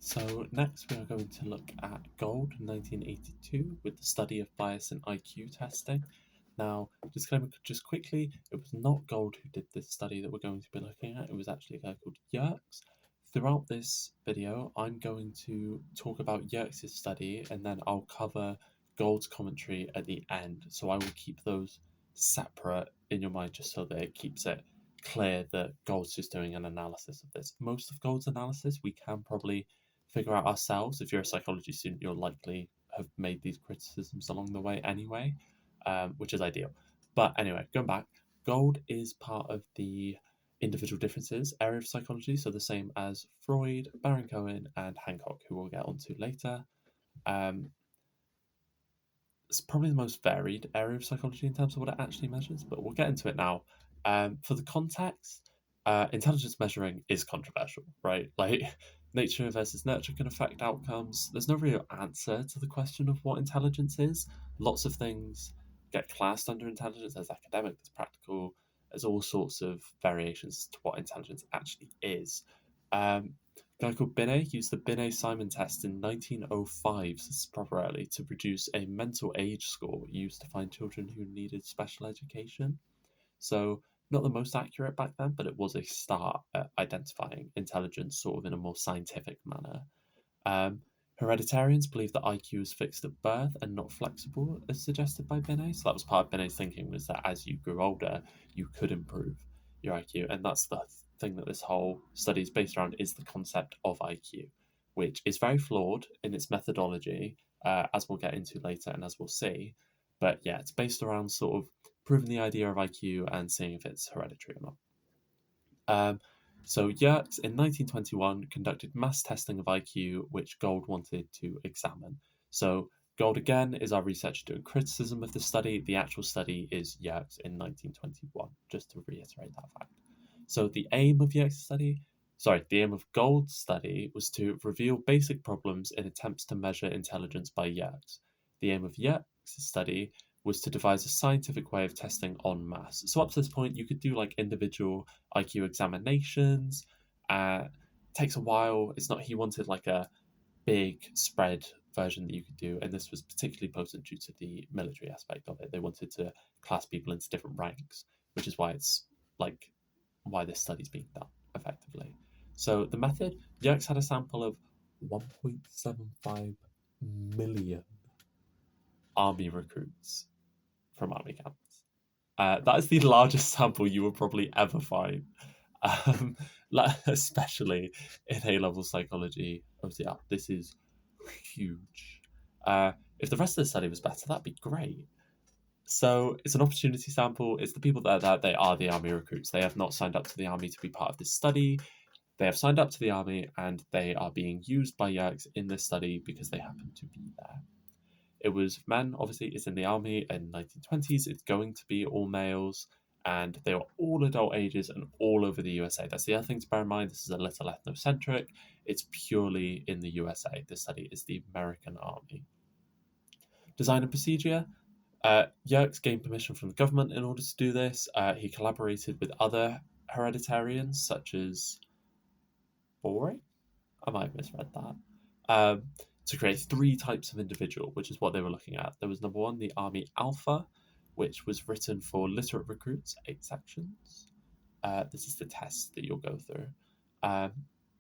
So next we are going to look at Gould 1982 with the study of bias in IQ testing. Now, disclaimer just quickly, it was not Gould who did this study that we're going to be looking at, it was actually a guy called Yerkes. Throughout this video, I'm going to talk about Yerkes' study and then I'll cover Gould's commentary at the end. So I will keep those separate in your mind just so that it keeps it clear that Gould's just doing an analysis of this. Most of Gould's analysis we can probably figure out ourselves. If you're a psychology student, you'll likely have made these criticisms along the way anyway, which is ideal. But anyway, going back, Gould is part of the individual differences area of psychology, so the same as Freud, Baron Cohen, and Hancock, who we'll get onto later. Um, it's probably the most varied area of psychology in terms of what it actually measures, but we'll get into it now. For the context, intelligence measuring is controversial, right? Like, nature versus nurture can affect outcomes. There's no real answer to the question of what intelligence is. Lots of things get classed under intelligence. There's academic, there's practical, there's all sorts of variations to what intelligence actually is. A guy called Binet used the Binet-Simon test in 1905, so this is proper early, to produce a mental age score used to find children who needed special education. So, not the most accurate back then, but it was a start at identifying intelligence sort of in a more scientific manner. Um, Hereditarians believe that IQ is fixed at birth and not flexible, as suggested by Binet. So that was part of Binet's thinking, was that as you grew older, you could improve your IQ, and that's the thing that this whole study is based around, is the concept of IQ, which is very flawed in its methodology, as we'll get into later and as we'll see. But yeah, it's based around sort of proving the idea of IQ and seeing if it's hereditary or not. So Yerkes in 1921 conducted mass testing of IQ, which Gould wanted to examine. So Gould again is our researcher doing criticism of the study. The actual study is Yerkes in 1921, just to reiterate that fact. So the aim of the aim of Gould's study was to reveal basic problems in attempts to measure intelligence by Yerkes. The aim of Yerkes' study was to devise a scientific way of testing en masse. So up to this point, you could do like individual IQ examinations. Takes a while. It's not, he wanted like a big spread version that you could do, and this was particularly potent due to the military aspect of it. They wanted to class people into different ranks, which is why it's like why this study's being done effectively. So the method, Yerkes had a sample of 1.75 million army recruits from army camps. That is the largest sample you will probably ever find, um, especially in A-level psychology OCR. This is huge. If the rest of the study was better, that'd be great. So it's an opportunity sample. It's the people that they are the army recruits. They have not signed up to the army to be part of this study. They have signed up to the army and they are being used by Yerkes in this study because they happen to be there. It was men, obviously, it's in the army in 1920s. It's going to be all males, and they were all adult ages and all over the USA. That's the other thing to bear in mind. This is a little ethnocentric. It's purely in the USA. This study is the American Army. Design and procedure. Yerkes gained permission from the government in order to do this. He collaborated with other hereditarians, such as Boring. I might have misread that. To create three types of individual, which is what they were looking at. There was number one, the Army Alpha, which was written for literate recruits, 8 sections. This is the test that you'll go through.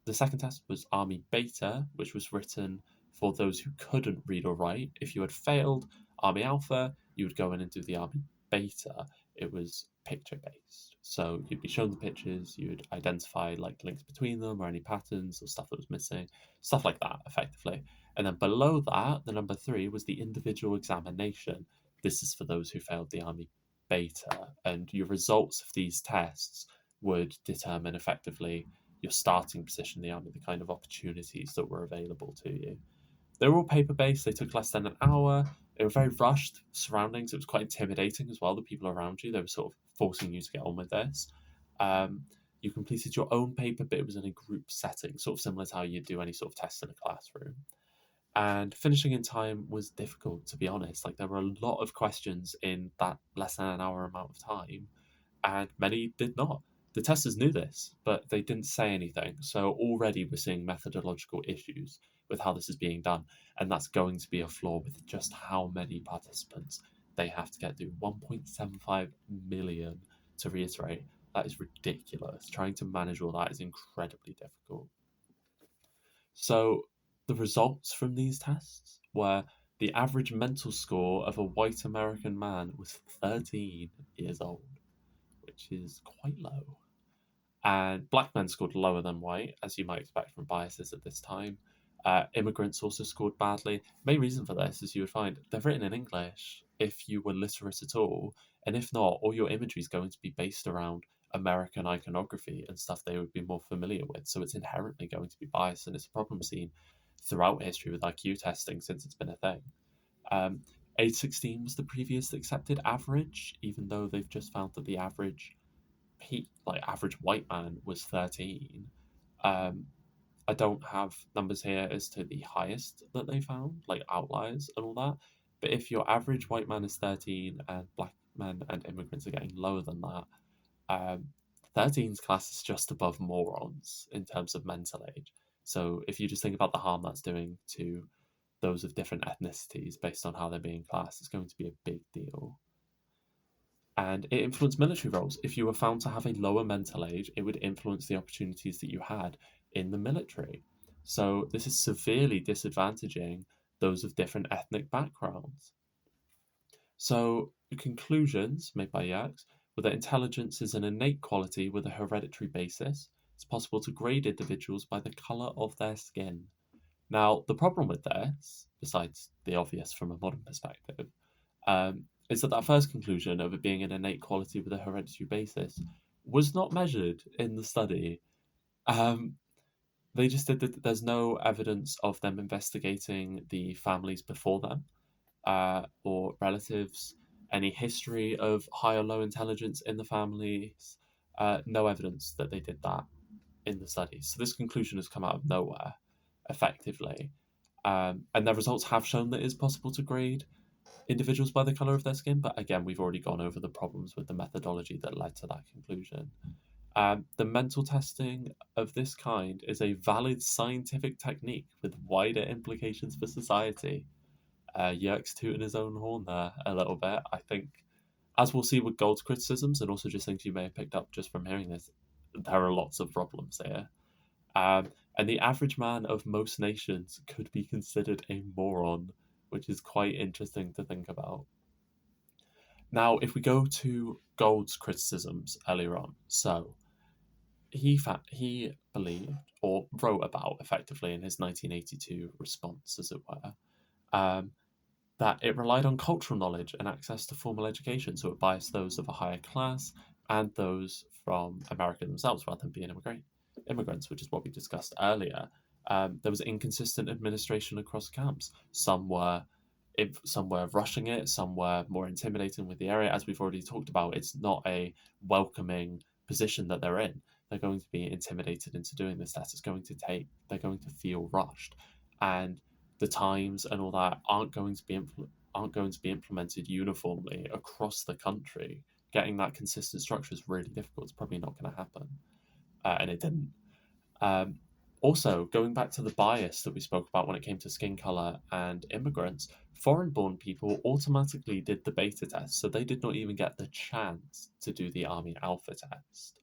The second test was Army Beta, which was written for those who couldn't read or write. If you had failed Army Alpha, you would go in and do the Army Beta. It was picture based. So you'd be shown the pictures, you'd identify like links between them or any patterns or stuff that was missing, stuff like that, effectively. And then below that, the number 3 was the individual examination. This is for those who failed the Army Beta, and your results of these tests would determine effectively your starting position in the army, the kind of opportunities that were available to you. They were all paper based, they took less than an hour. They were very rushed surroundings. It was quite intimidating as well, the people around you. They were sort of forcing you to get on with this. You completed your own paper, but it was in a group setting, sort of similar to how you do any sort of test in a classroom. And finishing in time was difficult, to be honest. Like, there were a lot of questions in that less than an hour amount of time, and many did not. The testers knew this, but they didn't say anything. So already we're seeing methodological issues with how this is being done. And that's going to be a flaw with just how many participants they have to get through. 1.75 million, to reiterate. That is ridiculous. Trying to manage all that is incredibly difficult. So the results from these tests were the average mental score of a white American man was 13 years old, which is quite low. And black men scored lower than white, as you might expect from biases at this time. Immigrants also scored badly. Main reason for this is you would find they're written in English if you were literate at all, and if not, all your imagery is going to be based around American iconography and stuff they would be more familiar with. So it's inherently going to be biased, and it's a problem seen throughout history with IQ testing since it's been a thing. Um, Age 16 was the previous accepted average, even though they've just found that the average average white man was 13. Um, I don't have numbers here as to the highest that they found, like outliers and all that. But if your average white man is 13 and black men and immigrants are getting lower than that, 13's class is just above morons in terms of mental age. So if you just think about the harm that's doing to those of different ethnicities based on how they're being classed, it's going to be a big deal. And it influenced military roles. If you were found to have a lower mental age, it would influence the opportunities that you had in the military. So this is severely disadvantaging those of different ethnic backgrounds. So the conclusions made by Yerkes were that intelligence is an innate quality with a hereditary basis. It's possible to grade individuals by the colour of their skin. Now, the problem with this, besides the obvious from a modern perspective, is that first conclusion of it being an innate quality with a hereditary basis was not measured in the study. They just did that. There's no evidence of them investigating the families before them or relatives, any history of high or low intelligence in the families. No evidence that they did that in the study. So this conclusion has come out of nowhere, effectively. And their results have shown that it is possible to grade individuals by the color of their skin, but again, we've already gone over the problems with the methodology that led to that conclusion. The mental testing of this kind is a valid scientific technique with wider implications for society. Yerkes tooting his own horn there a little bit. I think, as we'll see with Gould's criticisms and also just things you may have picked up just from hearing this, there are lots of problems here. And the average man of most nations could be considered a moron, which is quite interesting to think about. Now, if we go to Gould's criticisms earlier on, so he believed or wrote about effectively in his 1982 response, as it were, that it relied on cultural knowledge and access to formal education, so it biased those of a higher class and those from America themselves rather than being immigrants, which is what we discussed earlier. There was inconsistent administration across camps. Some were rushing it, some were more intimidating with the area. As we've already talked about, it's not a welcoming position that they're in. They're going to be intimidated into doing this test. They're going to feel rushed, and the times and all that aren't going to be implemented uniformly across the country. Getting that consistent structure is really difficult. It's probably not going to happen, and it didn't. Also, going back to the bias that we spoke about when it came to skin color and immigrants, foreign-born people automatically did the beta test, so they did not even get the chance to do the Army Alpha test.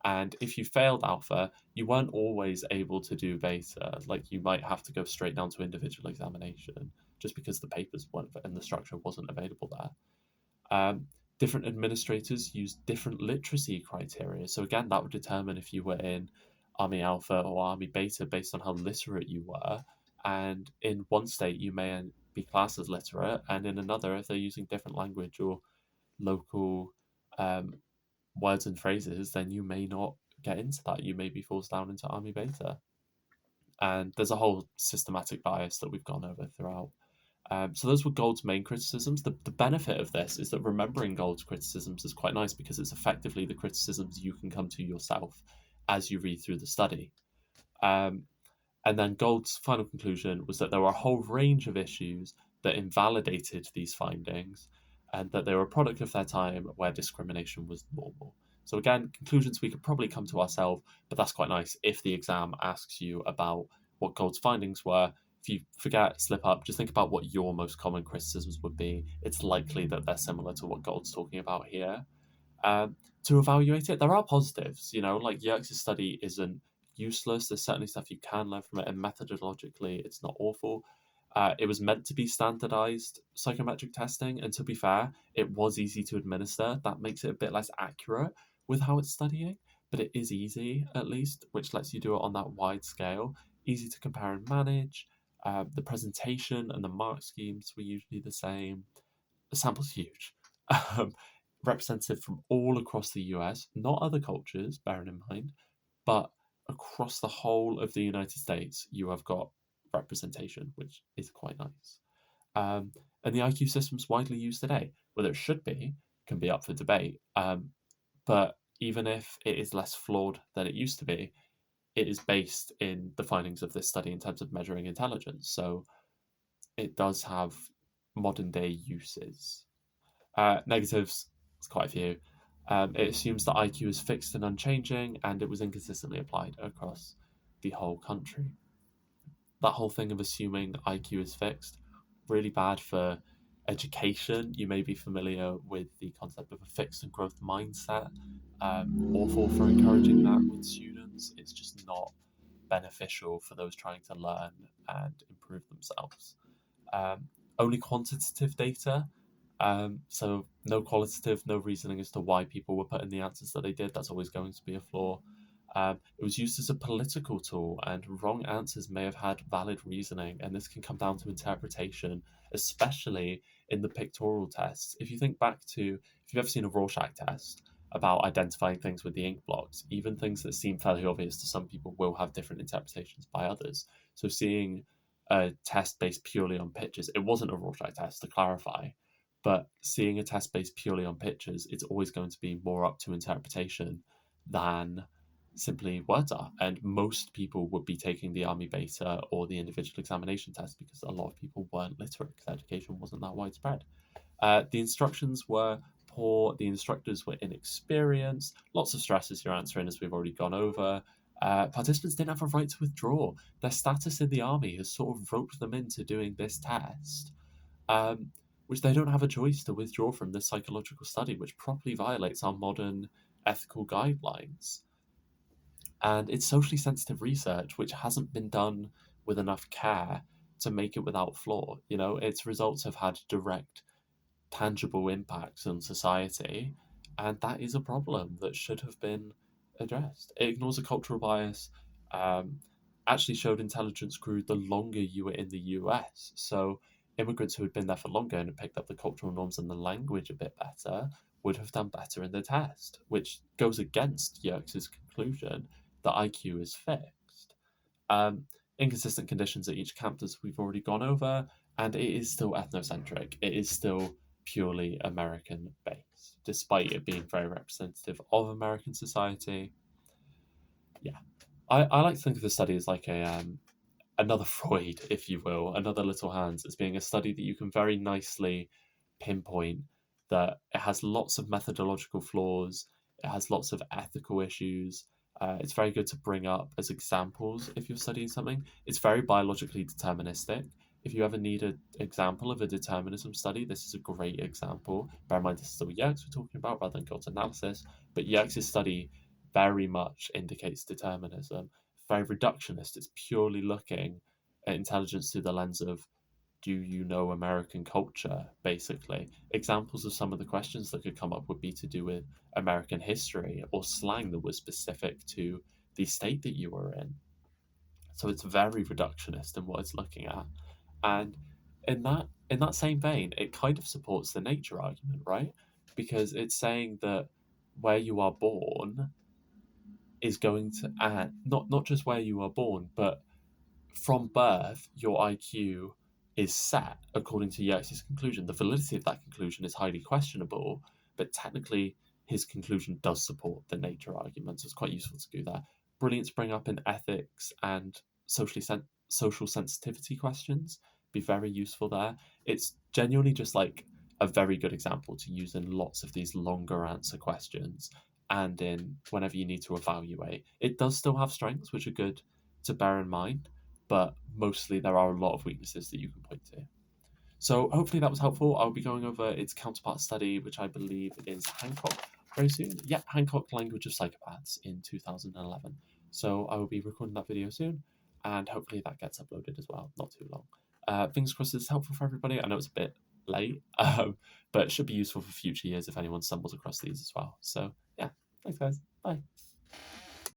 And if you failed Alpha, you weren't always able to do Beta. Like, you might have to go straight down to individual examination just because the papers weren't and the structure wasn't available there. Different administrators use different literacy criteria. So again, that would determine if you were in Army Alpha or Army Beta based on how literate you were. And in one state, you may be classed as literate, and in another, if they're using different language or local words and phrases, then you may not get into that. You may be forced down into Army Beta. And there's a whole systematic bias that we've gone over throughout. So those were Gould's main criticisms. The benefit of this is that remembering Gould's criticisms is quite nice because it's effectively the criticisms you can come to yourself as you read through the study. And then Gould's final conclusion was that there were a whole range of issues that invalidated these findings and that they were a product of their time where discrimination was normal. So again, conclusions we could probably come to ourselves, but that's quite nice if the exam asks you about what Gould's findings were. If you forget, slip up, just think about what your most common criticisms would be. It's likely that they're similar to what Gould's talking about here. Um, to evaluate it, there are positives. Like Yerkes' study isn't useless. There's certainly stuff you can learn from it, and methodologically, it's not awful. It was meant to be standardized psychometric testing, and to be fair, it was easy to administer. That makes it a bit less accurate with how it's studying, but it is easy at least, which lets you do it on that wide scale. Easy to compare and manage. The presentation and the mark schemes were usually the same. The sample's huge. Um, Representative from all across the US, not other cultures, bearing in mind, but across the whole of the United States, you have got representation, which is quite nice. And the IQ system's widely used today. Whether it should be can be up for debate. But even if it is less flawed than it used to be, it is based in the findings of this study in terms of measuring intelligence. So it does have modern day uses. Negatives, it's quite a few. It assumes that IQ is fixed and unchanging, and it was inconsistently applied across the whole country. That whole thing of assuming IQ is fixed, really bad for education. You may be familiar with the concept of a fixed and growth mindset. Awful for encouraging that with students. It's just not beneficial for those trying to learn and improve themselves. Only quantitative data. So no qualitative, no reasoning as to why people were putting the answers that they did. That's always going to be a flaw. It was used as a political tool, and wrong answers may have had valid reasoning, and this can come down to interpretation, especially in the pictorial tests. If you think back to, if you've ever seen a Rorschach test about identifying things with the ink blots, even things that seem fairly obvious to some people will have different interpretations by others. So seeing a test based purely on pictures, it wasn't a Rorschach test, to clarify, but seeing a test based purely on pictures, it's always going to be more up to interpretation than simply words are. And most people would be taking the army beta or the individual examination test because a lot of people weren't literate because education wasn't that widespread. The instructions were poor, the instructors were inexperienced, lots of stresses you're answering, as we've already gone over. Participants didn't have a right to withdraw. Their status in the army has sort of roped them into doing this test, which they don't have a choice to withdraw from this psychological study, which properly violates our modern ethical guidelines. And it's socially sensitive research, which hasn't been done with enough care to make it without flaw. Its results have had direct, tangible impacts on society, and that is a problem that should have been addressed. It ignores a cultural bias. Um, Actually showed intelligence grew the longer you were in the US. So immigrants who had been there for longer and had picked up the cultural norms and the language a bit better would have done better in the test, which goes against Yerkes' conclusion that IQ is fixed. Inconsistent conditions at each campus we've already gone over, and it is still ethnocentric. It is still purely American based, despite it being very representative of American society. Yeah, I like to think of the study as like another Freud, if you will, another Little Hands, as being a study that you can very nicely pinpoint that it has lots of methodological flaws, it has lots of ethical issues. It's very good to bring up as examples if you're studying something. It's very biologically deterministic. If you ever need an example of a determinism study, this is a great example. Bear in mind, this is still Yerkes we're talking about rather than Gould's analysis, but Yerkes' study very much indicates determinism. Very reductionist. It's purely looking at intelligence through the lens of, do you know American culture, basically. Examples of some of the questions that could come up would be to do with American history or slang that was specific to the state that you were in. So it's very reductionist in what it's looking at. And in that same vein, it kind of supports the nature argument, right? Because it's saying that where you are born is going to add not just where you are born, but from birth, your IQ is set according to Yerkes' conclusion. The validity of that conclusion is highly questionable, but technically his conclusion does support the nature argument, so it's quite useful to do that. Brilliant to bring up in ethics and social sensitivity questions. Be very useful there. It's genuinely just like a very good example to use in lots of these longer answer questions. and in whenever you need to evaluate. It does still have strengths, which are good to bear in mind, but mostly there are a lot of weaknesses that you can point to. So hopefully that was helpful. I'll be going over its counterpart study, which I believe is Hancock very soon. Yeah, Hancock Language of Psychopaths in 2011. So I will be recording that video soon, and hopefully that gets uploaded as well, not too long. Fingers crossed it's helpful for everybody. I know it's a bit late, but it should be useful for future years if anyone stumbles across these as well. So yeah, thanks guys. Bye.